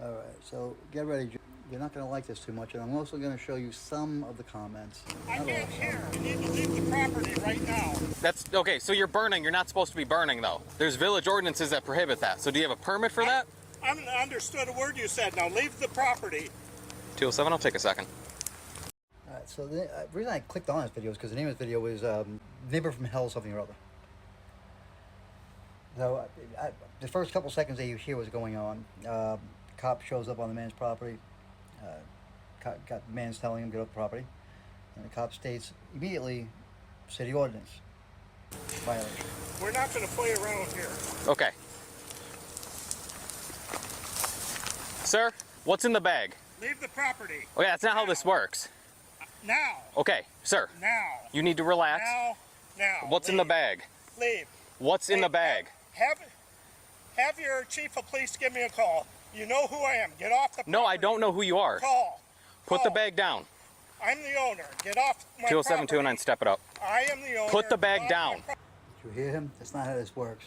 All right, so get ready. You're not going to like this too much, and I'm also going to show you some of the comments. I can't hear. You need to leave the property right now. That's okay. So you're burning. You're not supposed to be burning, though. There's village ordinances that prohibit that. So do you have a permit for that? I haven't understood a word you said. Now leave the property. 207. I'll take a second. All right, so the reason I clicked on this video is because the name of the video is Neighbor from Hell something or other. So the first couple seconds that you hear what's going on, cop shows up on the man's property. Got the man's telling him get off the property, and the cop states immediately city ordinance violation. We're not going to play around here. Okay. Sir, what's in the bag? Leave the property. Oh yeah, that's not how this works. Now. Okay, sir. Now. You need to relax. Now. What's in the bag? Leave. What's in the bag? Have your chief of police give me a call. You know who I am. Get off the property. No, I don't know who you are. Call. Put the bag down. I'm the owner. Get off my 207, 209, step it up. I am the owner. Put the bag down. Did you hear him? That's not how this works.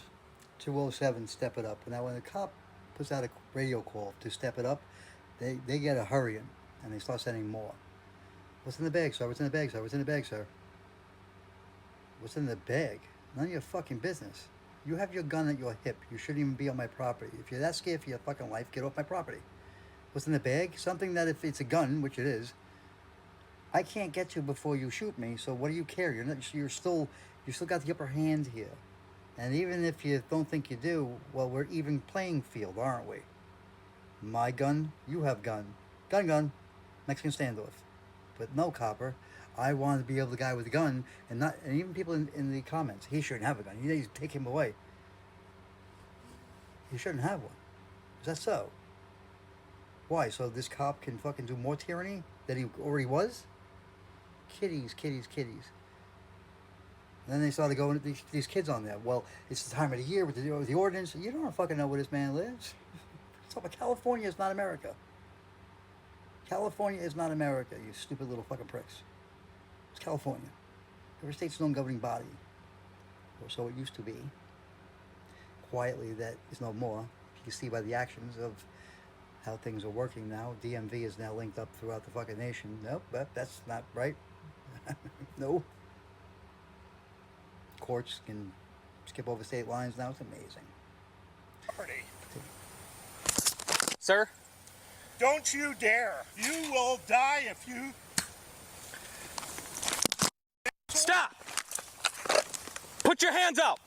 207, step it up. Now when the cop puts out a radio call to step it up, they get a hurrying, and they start sending more. What's in the bag, sir? What's in the bag, sir? What's in the bag, sir? What's in the bag? None of your fucking business. You have your gun at your hip. You shouldn't even be on my property. If you're that scared for your fucking life, get off my property. What's in the bag? Something that if it's a gun, which it is, I can't get to before you shoot me. So what do you care? You still got the upper hand here. And even if you don't think you do, well, we're even playing field, aren't we? My gun, you have gun. Gun. Mexican standoff. But no, copper. I want to be able to guy with a gun, and even people in the comments, he shouldn't have a gun. You need to take him away. He shouldn't have one. Is that so? Why? So this cop can fucking do more tyranny than he already was? Kitties. And then they started going these kids on there. Well, it's the time of the year with the ordinance. You don't fucking know where this man lives. California is not America. California is not America, you stupid little fucking pricks. It's California. Every state's own governing body. Or so it used to be. Quietly, that is no more. You see by the actions of how things are working now. DMV is now linked up throughout the fucking nation. Nope, that's not right. No. Courts can skip over state lines now. It's amazing. Property. Sir? Don't you dare. You will die if you... Stop! Put your hands up!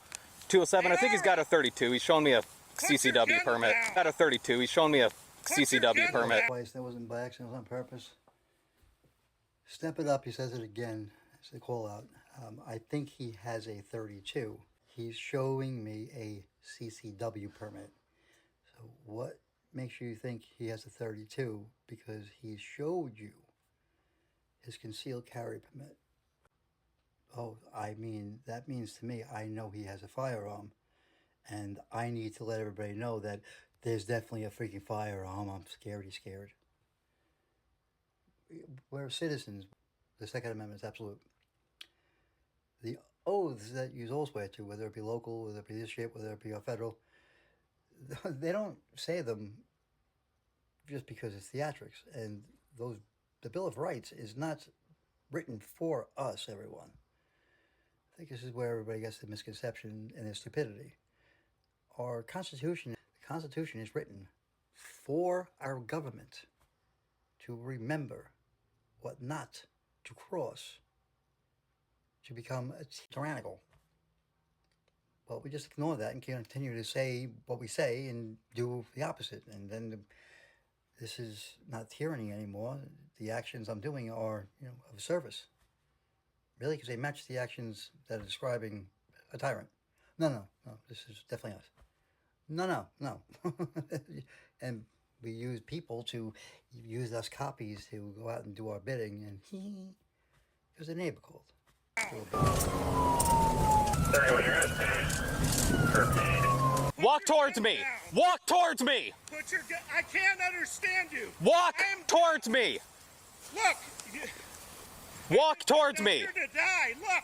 207, I think he's got a 32. He's showing me a CCW permit. Got a 32. He's showing me a CCW permit. Twice. That wasn't by accident. It was on purpose. Step it up. He says it again. It's a call out. I think he has a 32. He's showing me a CCW permit. So what makes you think he has a 32? Because he showed you his concealed carry permit. Oh, I mean, that means to me, I know he has a firearm, and I need to let everybody know that there's definitely a freaking firearm. I'm scared. We're citizens. The Second Amendment is absolute. The oaths that you all swear to, whether it be local, whether it be this shit, whether it be federal, they don't say them just because it's theatrics. And the Bill of Rights is not written for us, everyone. I think this is where everybody gets the misconception and their stupidity. The Constitution is written for our government to remember what not to cross, to become tyrannical. Well, we just ignore that and continue to say what we say and do the opposite. And then this is not tyranny anymore. The actions I'm doing are, of service. Really? Because they match the actions that are describing a tyrant. No. This is definitely us. No. And we use people to use us copies to go out and do our bidding. And there's a neighbor called. Walk towards me. Walk towards me. I can't understand you. Walk towards me. Look. Walk towards me. You're here to die. Look.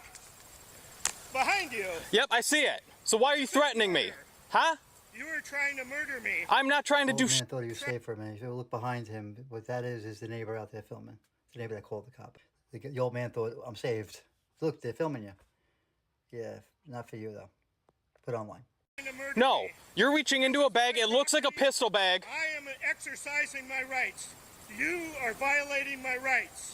Behind you. Yep, I see it. So why are you threatening me? Huh? You were trying to murder me. I'm not trying to Old do man thought he was safe for a minute. If you look behind him, what that is the neighbor out there filming. It's the neighbor that called the cop. The old man thought, I'm saved. Look, they're filming you. Yeah, not for you, though. Put it online. No, you're reaching into a bag. It looks like a pistol bag. I am exercising my rights. You are violating my rights.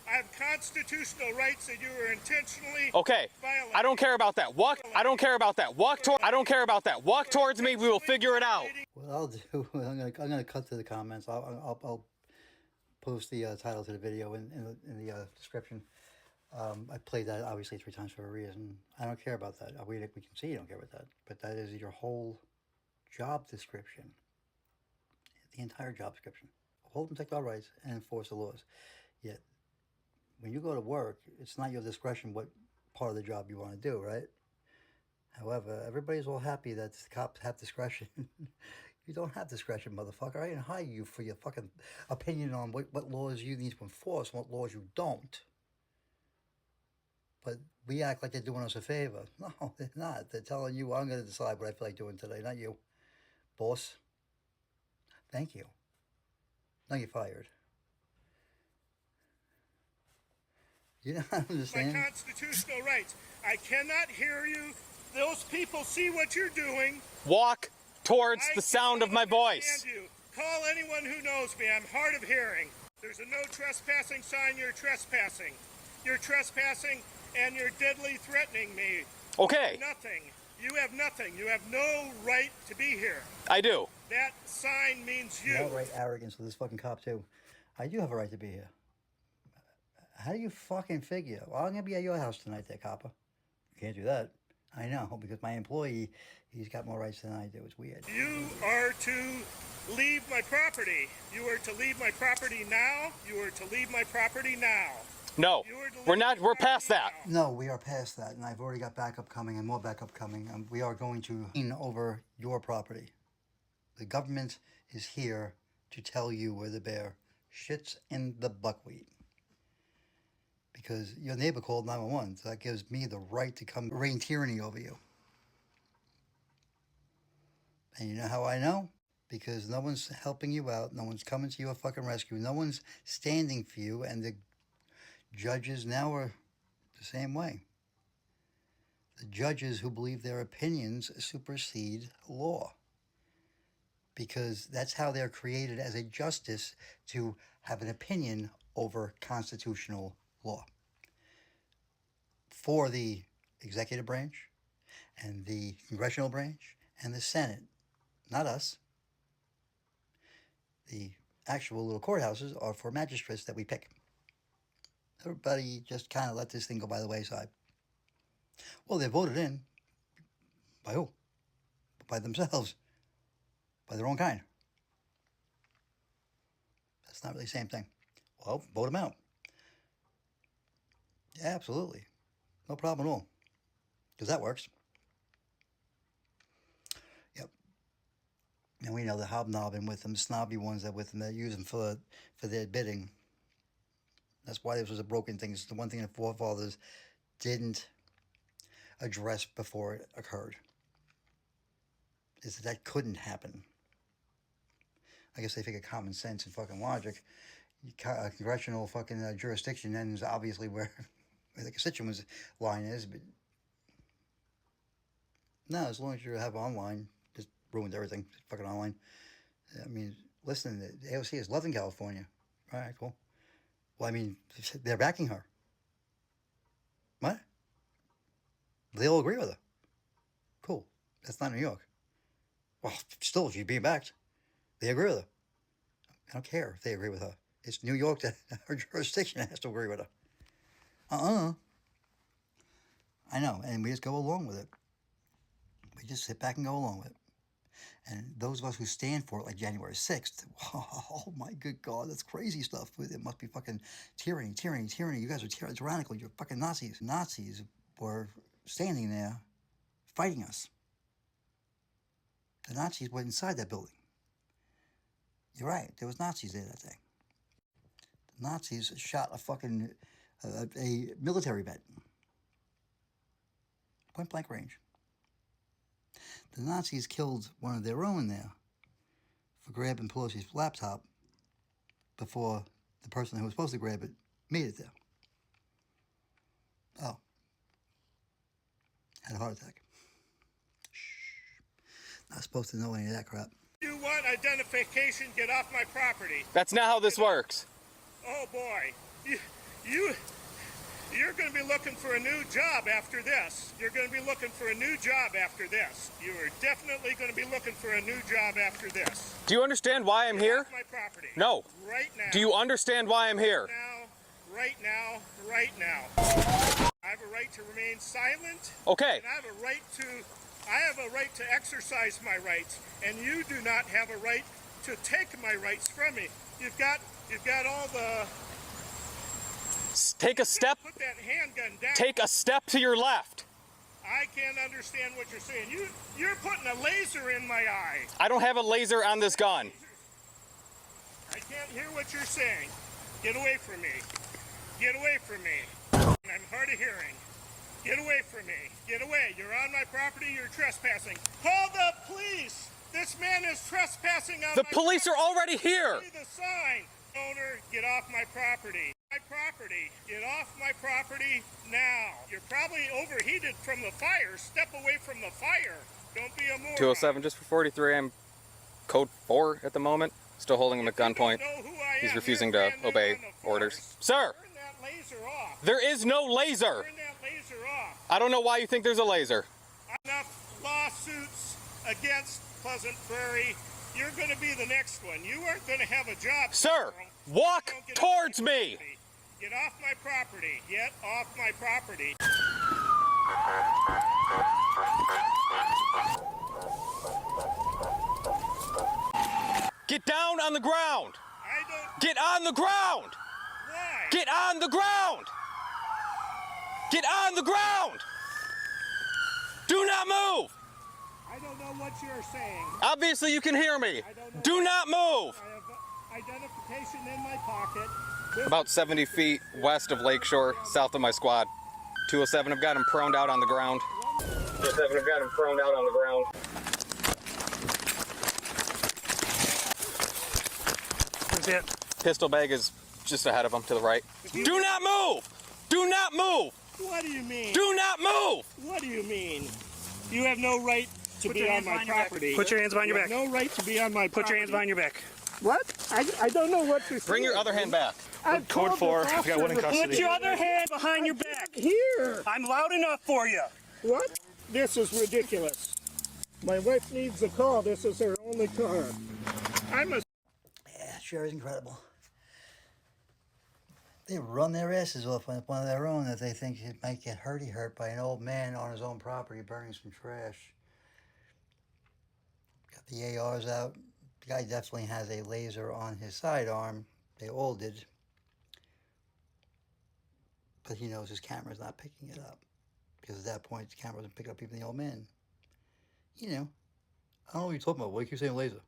I have constitutional rights that you are intentionally Okay, violating. I don't care about that. Walk. I don't care about that. I don't care about that. Walk towards me. We will figure it out. What I'll do, I'm gonna cut to the comments. I'll post the title to the video in the description. I played that obviously 3 times for a reason. I don't care about that. We can see you don't care about that, but that is your whole job description. The entire job description. Hold and protect our rights and enforce the laws. Yet, when you go to work, it's not your discretion what part of the job you want to do, right? However, everybody's all happy that the cops have discretion. You don't have discretion, motherfucker. I didn't hire you for your fucking opinion on what laws you need to enforce and what laws you don't. But we act like they're doing us a favor. No, they're not. They're telling you, I'm going to decide what I feel like doing today, not you. Boss, thank you. Now you're fired. You don't My understand? constitutional rights. I cannot hear you. Those people see what you're doing. Walk towards I the sound of my cannot voice. understand you. Call anyone who knows me. I'm hard of hearing. There's a no trespassing sign. You're trespassing. You're trespassing and you're deadly threatening me. Okay, Nothing. You have nothing. You have no right to be here. I do. That sign means you. Outright arrogance with this fucking cop, too. I do have a right to be here. How do you fucking figure? Well, I'm going to be at your house tonight there, copper. You can't do that. I know, because my employee, he's got more rights than I do. It's weird. You are to leave my property. You are to leave my property now. You are to leave my property now. No, we're not. We're past that. No, we are past that, and I've already got backup coming and more backup coming. We are going to lean over your property. The government is here to tell you where the bear shits in the buckwheat. Because your neighbor called 911, so that gives me the right to come rain tyranny over you. And you know how I know? Because no one's helping you out, no one's coming to your fucking rescue, no one's standing for you, and the judges now are the same way. The judges who believe their opinions supersede law. Because that's how they're created as a justice, to have an opinion over constitutional law. For the executive branch and the congressional branch and the Senate, not us. The actual little courthouses are for magistrates that we pick. Everybody just kind of let this thing go by the wayside. Well, they're voted in. By who? By themselves. By their own kind. That's not really the same thing. Well, vote them out. Yeah, absolutely. No problem at all. Because that works. Yep. And we know the hobnobbing with them, snobby ones that with them, that use them for their bidding. That's why this was a broken thing. It's the one thing the forefathers didn't address before it occurred. Is that couldn't happen. I guess they figure common sense and fucking logic. A congressional fucking jurisdiction ends obviously where the constituents' line is, but no, as long as you have online, just ruined everything. Fucking online. I mean, listen, the AOC is loved in California. All right, cool. Well, I mean, they're backing her. What? They all agree with her. Cool. That's not New York. Well, still, she's being backed. They agree with her. I don't care if they agree with her. It's New York that her jurisdiction has to agree with her. I know, and we just go along with it. We just sit back and go along with it. And those of us who stand for it, like January 6th, oh my good God, that's crazy stuff. It must be fucking tyranny. You guys are tyrannical. You're fucking Nazis. Nazis were standing there fighting us. The Nazis were inside that building. You're right. There was Nazis there that day. The Nazis shot a fucking a military vet. point blank range. The Nazis killed one of their own there for grabbing Pelosi's laptop before the person who was supposed to grab it made it there. Oh. Had a heart attack. Shh. Not supposed to know any of that crap. You want identification, get off my property. That's not how this works. Oh boy, you're going to be looking for a new job after this. You're going to be looking for a new job after this. You are definitely going to be looking for a new job after this. Do you understand why I'm here? Off my property. No. Right now. Do you understand why I'm here? Right now. I have a right to remain silent. Okay. And I have a right to exercise my rights, and you do not have a right to take my rights from me. You've got all the... Take a step. Put that handgun down. Take a step to your left. I can't understand what you're saying. You're putting a laser in my eye. I don't have a laser on this gun. I can't hear what you're saying. Get away from me. Get away from me. I'm hard of hearing. Get away from me. Get away. You're on my property. You're trespassing. Call the police. This man is trespassing on The my police are property. already here. See the sign. Owner, get off my property. My property. Get off my property now. You're probably overheated from the fire. Step away from the fire. Don't be a moron. 207 just for 43. I'm code 4 at the moment. Still holding him at gunpoint. He's refusing to obey orders. Sir! Turn that laser off. There is no laser. Turn that laser off. I don't know why you think there's a laser. Enough lawsuits against Pleasant Prairie. You're going to be the next one. You aren't going to have a job. Sir, walk towards me. Get off my property. Get off my property. Get down on the ground. I don't... Get on the ground. Why? Get on the ground. Get on the ground. Do not move. I don't know what you're saying. Obviously you can hear me. Do not move. I have identification in my pocket. About 70 feet west of Lakeshore, south of my squad. 207, I've got him proned out on the ground. 207, I've got him proned out on the ground. Where's it? Pistol bag is just ahead of him to the right. Do not move! Do not move! What do you mean? Do not move! What do you mean? You have no right to be on my property. Put your hands behind your back. No right to be on my property. Put your hands behind your back. What? I don't know what you're saying. Bring your other hand back. Code 4. I've got one in custody. Put your other hand behind your back. Here. I'm loud enough for you. What? This is ridiculous. My wife needs a call. This is her only car. I'm a... Yeah, sure is incredible. They run their asses off on one of their own that they think it might get hurt by an old man on his own property burning some trash. Got the ARs out. The guy definitely has a laser on his sidearm. They all did. But he knows his camera's not picking it up. Because at that point, the camera doesn't pick up even the old man. You know, I don't know what you're talking about. Why do you keep saying laser?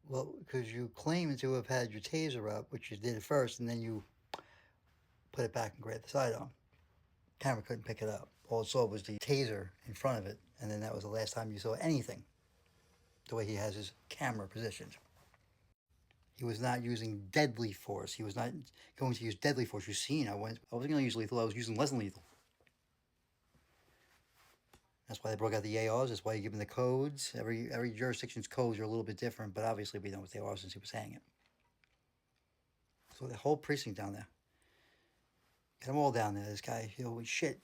Well, because you claim to have had your taser up, which you did at first, and then you put it back and grabbed the sidearm. Camera couldn't pick it up. All it saw was the taser in front of it, and then that was the last time you saw anything, the way he has his camera positioned. He was not using deadly force. He was not going to use deadly force. You've seen, I wasn't going to use lethal. I was using less than lethal. That's why they broke out the ARs. That's why you give them the codes. Every jurisdiction's codes are a little bit different, but obviously we know what they are since he was saying it. So the whole precinct down there. Get them all down there. This guy, holy shit.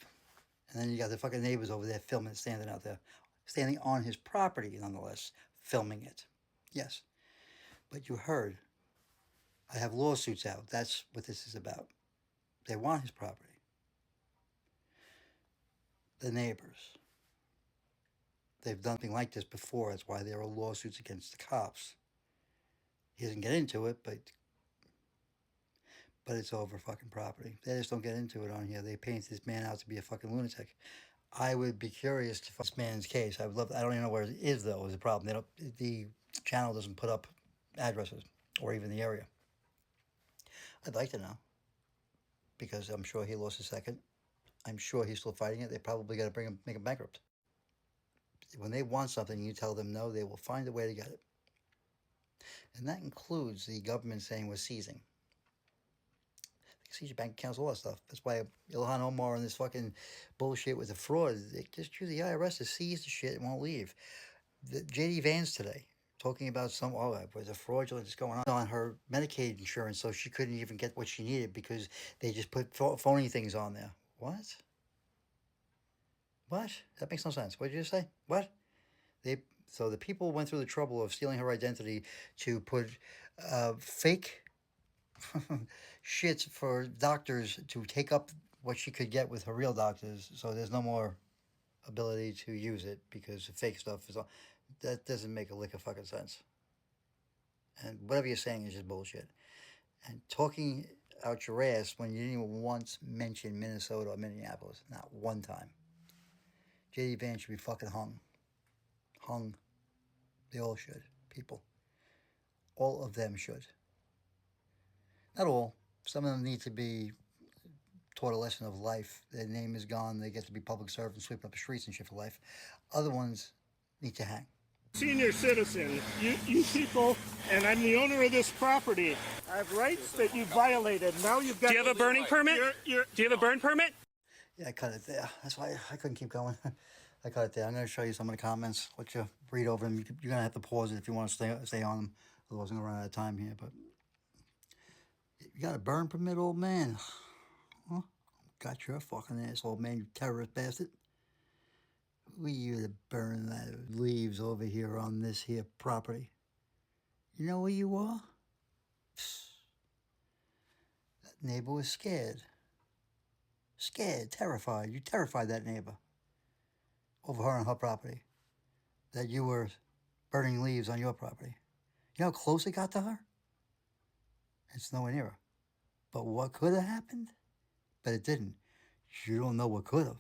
And then you got the fucking neighbors over there filming it, standing out there. Standing on his property, nonetheless, filming it. Yes. But you heard. I have lawsuits out. That's what this is about. They want his property. The neighbors. They've done something like this before. That's why there are lawsuits against the cops. He doesn't get into it, but it's over fucking property. They just don't get into it on here. They paint this man out to be a fucking lunatic. I would be curious to find this man's case. I would love. I don't even know where it is though. Is the problem? They don't. The channel doesn't put up addresses or even the area. I'd like to know because I'm sure he lost a second. I'm sure he's still fighting it. They probably got to make him bankrupt. When they want something, you tell them no, they will find a way to get it. And that includes the government saying we're seizing. They can seize your bank accounts, all that stuff. That's why Ilhan Omar and this fucking bullshit with the fraud, they just use the IRS to seize the shit and won't leave. J.D. Vance today talking about was a fraudulent that's going on her Medicaid insurance, so she couldn't even get what she needed because they just put phony things on there. What? What? That makes no sense. What did you just say? What? So the people went through the trouble of stealing her identity to put fake shits for doctors to take up what she could get with her real doctors. So there's no more ability to use it because the fake stuff is all. That doesn't make a lick of fucking sense. And whatever you're saying is just bullshit. And talking out your ass when you didn't even once mention Minnesota or Minneapolis. Not one time. J.D. Vance should be fucking hung. Hung. They all should. People. All of them should. Not all. Some of them need to be taught a lesson of life. Their name is gone. They get to be public servants, sweep up the streets and shit for life. Other ones need to hang. Senior citizen, you people, and I'm the owner of this property. I have rights that you violated. Now you've got. Do you have a burning permit? Do you have a burn permit? Yeah, I cut it there. That's why I couldn't keep going. I cut it there. I'm going to show you some of the comments. Let you read over them. You're going to have to pause it if you want to stay on them. Otherwise, I'm going to run out of time here. But you got a burn permit, old man? Huh? Got your fucking ass, old man, you terrorist bastard. Who are you to burn that leaves over here on this here property? You know who you are? Psst. That neighbor was scared. Scared, terrified. You terrified that neighbor over her on her property. That you were burning leaves on your property. You know how close it got to her? It's nowhere near her. But what could have happened? But it didn't. You don't know what could have.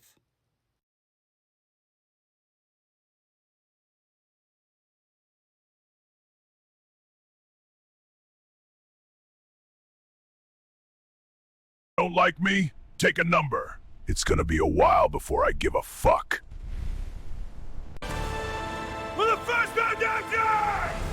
Don't like me? Take a number. It's gonna be a while before I give a fuck. For the first man down there!